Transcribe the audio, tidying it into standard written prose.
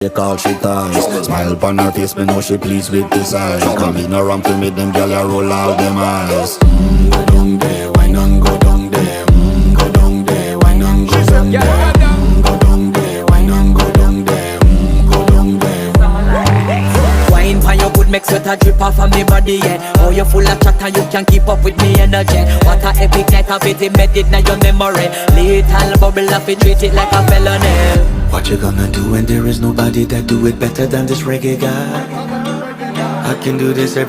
They call she ties. Smile upon her face, me know she pleased with this eyes. Come in around to me, them gyal a roll out them eyes. Go down there, why not go down there? Go down there, why not go down there? Go down there, why not go down there? Go down there. Wine pan your good, make sweat a drip off of me body, yeah. Oh, you full of chatter, you can keep up with me energy. What a epic night of it, embedded in your memory. Little bubble up, it treat it like a felony. What you gonna do when there is nobody that do it better than this reggae guy? I can do this every